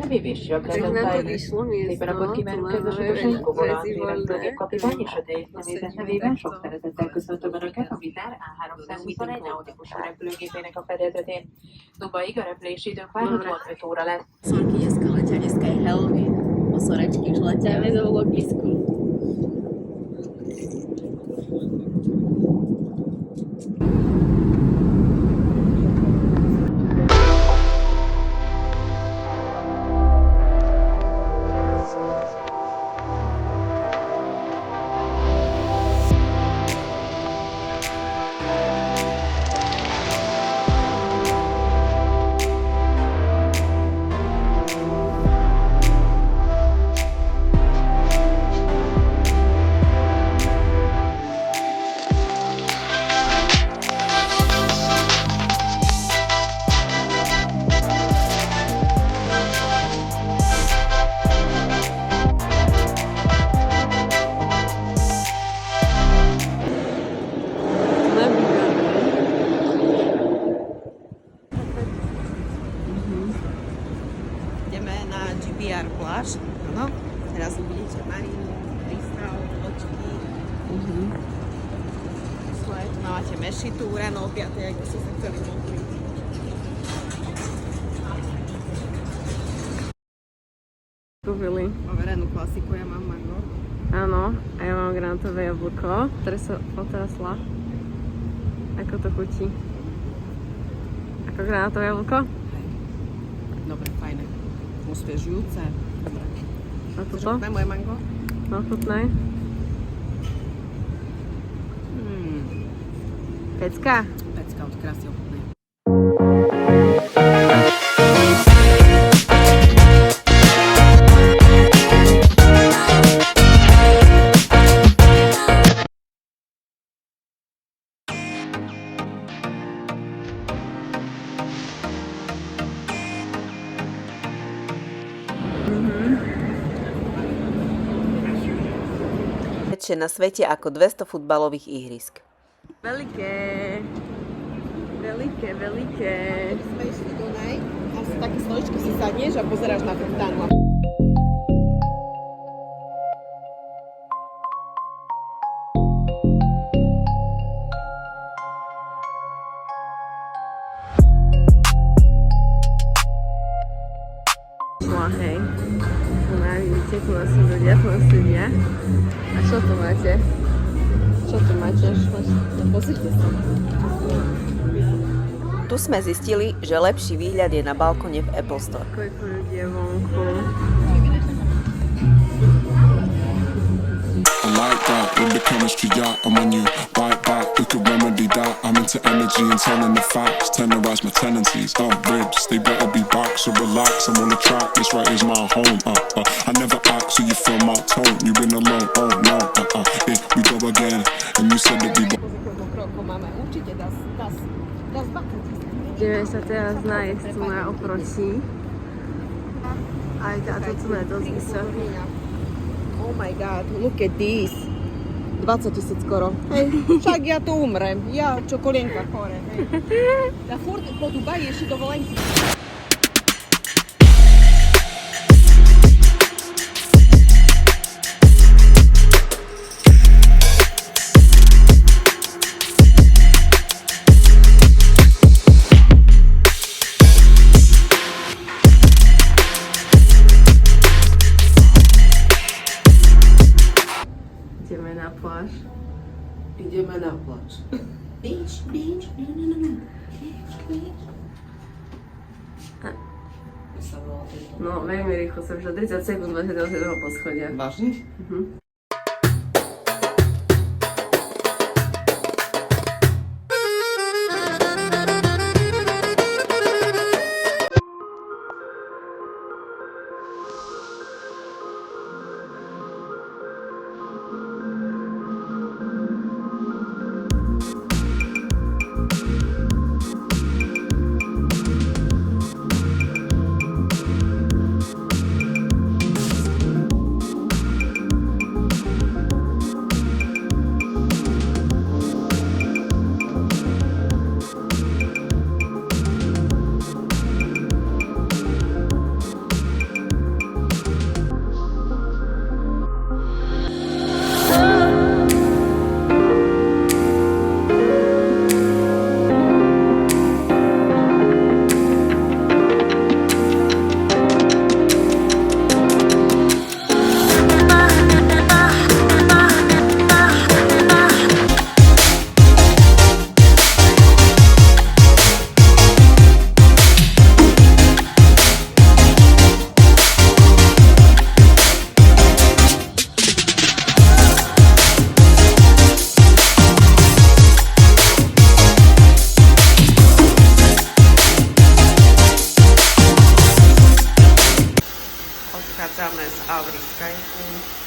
najvyššia prezentájmy. Szépen akkor kívánunk kedvesek a Zsenykóból André kapitány és a teljesen nevében sok szeretettel köszöntöm Önöket a Vitár A321 nautikus repülőgépének a fedezetén. Dubaig a repülési időnk várhatóan 5 óra lesz. Sorky dneska letia, dneska je Halloween. Osorečky už letia v zoologicku. pláž. No, teraz uvidíte marínu, prístav, loďky. Tu máte mešitu ráno o 5, ak by ste sa chceli modliť. Kúpili. Overenú klasiku, ja mám mango. Áno, a ja mám granátové jablko, ktoré sa otrasla. Ako to chutí? Ako granátové jablko? Dobre, fajné. Osviežujúce. Dobre. A toto? Chutné moje mango? No, chutné. Pecka? Pecka od krásy ochutné. Väčšie na svete ako 200 futbalových ihrisk. Veliké. Veliké, veliké. Sme išli do nej, tam sú také stoličky, si sadneš a pozeráš na fontánu. Hej. Tu vidíte, tu nás sú ľudia, tu nás sedia. A čo tu máte? Čo tu máte? No, pozrite sa. Tu sme zistili, že lepší výhľad je na balkone v Apple Store. Koľko ľudí je vonku. I like that with the chemistry, yeah. And when you bite back, we could remedy that. I'm into energy and telling the facts, tenderize my tendencies. Ribs, they better be back, so relax. I'm on the track, this right is my home. I never act, so you feel my tone. You've been alone, oh no. Here we go again, and you said that we. Ideme sa teraz nájsť tu na oproti. Aj táto tu je dosť vysoké. Oh my god, look at this. 20 000 skoro. Hej, však ja tu umrem. Ja, čo kolienka chore. Hej. Ja furt po Dubaji ešte dovolenky. Ideme na pláž. Ideme na pláž. Beach, beach, no. Beach. No, veľmi rýchlo som šla 30 sekúnd 27. poschodia. Vážne? vychádzame z Avry Skyfu.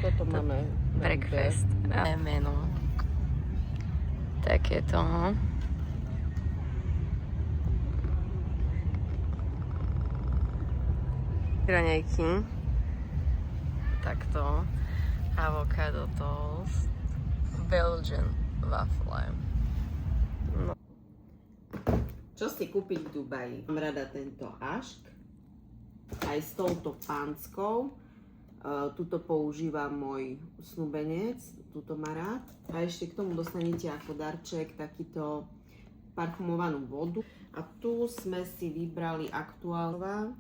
Toto máme breakfast. Menu. Takéto. Raňajky. Takto. Avocado toast. Belgian waffle. No. Čo si kúpiť v Dubaji? Mám rada tento ašk. Aj s touto pánskou. Tuto používa môj snúbenec, tuto má rád. A ešte k tomu dostanete ako darček takýto parfumovanú vodu. A tu sme si vybrali aktuálva,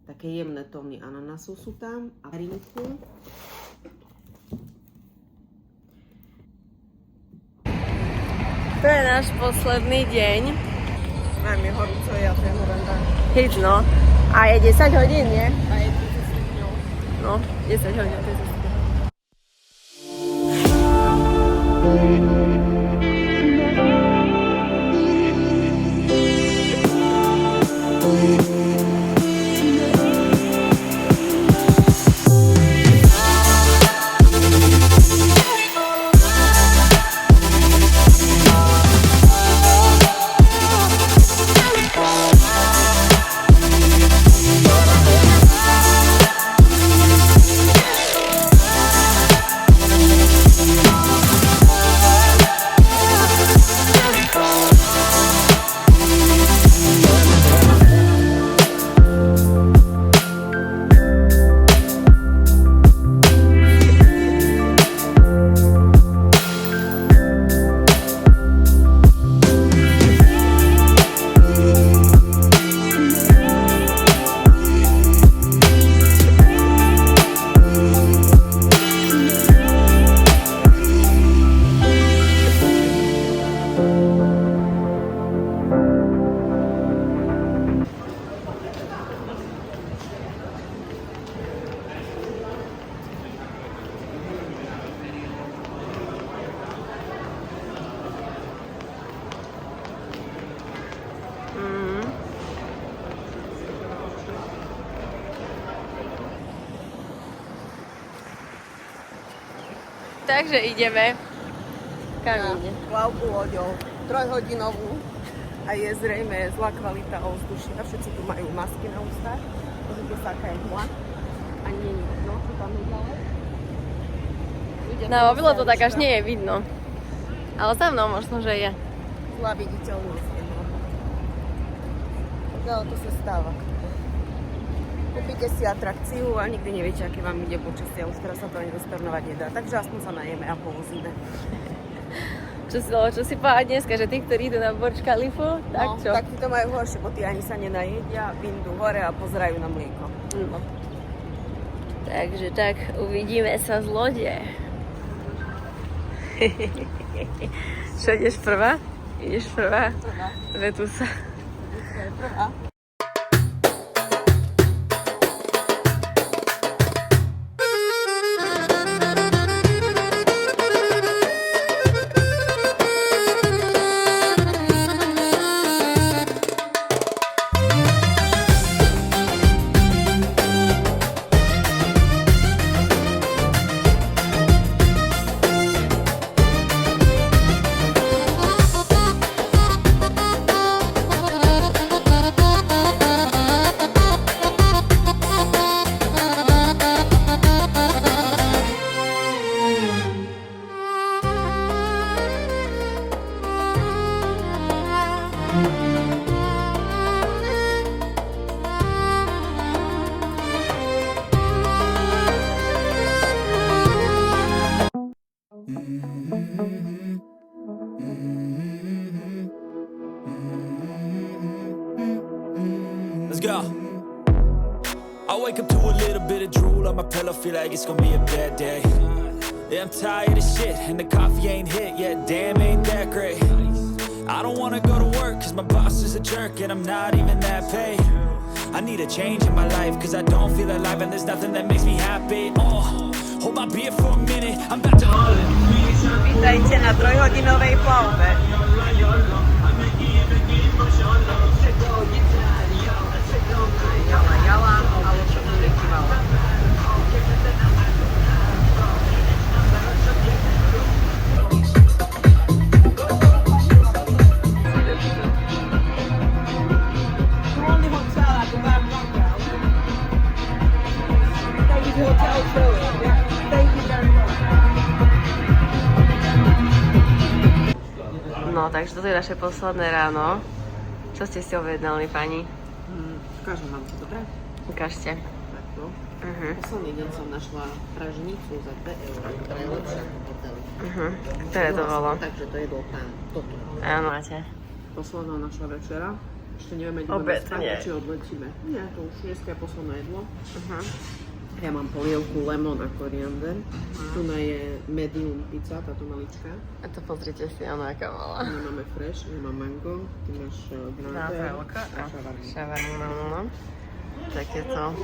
také jemné tóny ananasu sú tam a rinku. To je náš posledný deň. Máme horúco, ja to je horenda. Hit, no. A je 10 hodín, nie? A je 30 stupňov. No, 10 hodín, to je zase. Takže ideme. Kam ide? Plavbu loďou, 3-hodinovú. A je zrejme zlá kvalita ovzdušia. Všetci tu majú masky na ústach. Pozrite sa, aká je hmla. A nie je vidno, čo tam je ďalej. Na mobile to tak až nie je vidno. Ale za mnou možno, že je. Zlá viditeľnosť je. No, to sa stáva. Kúpite si atrakciu a nikdy neviete, aké vám ide počasie. Už teraz sa to ani roztornovať nedá. Takže aspoň sa najeme a povozíme. Čo si povedať dneska, že tí, ktorí idú na Burj Khalifu, tak No, čo? tak tí to majú horšie, bo tí ani sa nenajedia, vyndú hore a pozerajú na mlieko. No. Takže tak, uvidíme sa z lode. Čo, ideš prvá? Ideš prvá? Vetusa. Prvá. Let's go. I wake up to a little bit of drool on my pillow, feel like it's gonna be a bad day. Yeah, I'm tired of shit, and the coffee ain't hit yet, damn, ain't that great. I don't wanna go to work, cause my boss is a jerk, and I'm not even that paid. I need a change in my life, cause I don't feel alive, and there's nothing that makes me happy. Oh, hold my beer for a minute, I'm about to... Vítajte na trojhodinovej plavbe. Jala, alebo čo bude kývala. No, takže toto je naše posledné ráno. Čo ste si objednali, pani? Ukážem vám to, dobre? Ukážte. Takto. Uh-huh. Posledný deň som našla pražnicu za 2 €, ktorá je lepšia ako v hoteli. Ktoré to bolo? Takže to jedol pán toto. Áno, máte. Posledná naša večera. Ešte nevieme, kde Obed, budeme nie. spať, či odletíme. Nie, to už dneska je posledné jedlo. Uh-huh. Ja mám polievku lemon a koriander. Tu je medium pizza, táto malička. A to pozrite si, áno, aká malá. My máme fresh, ja mám mango, ty máš granate a šavarmu. Šavarmu, no. Takéto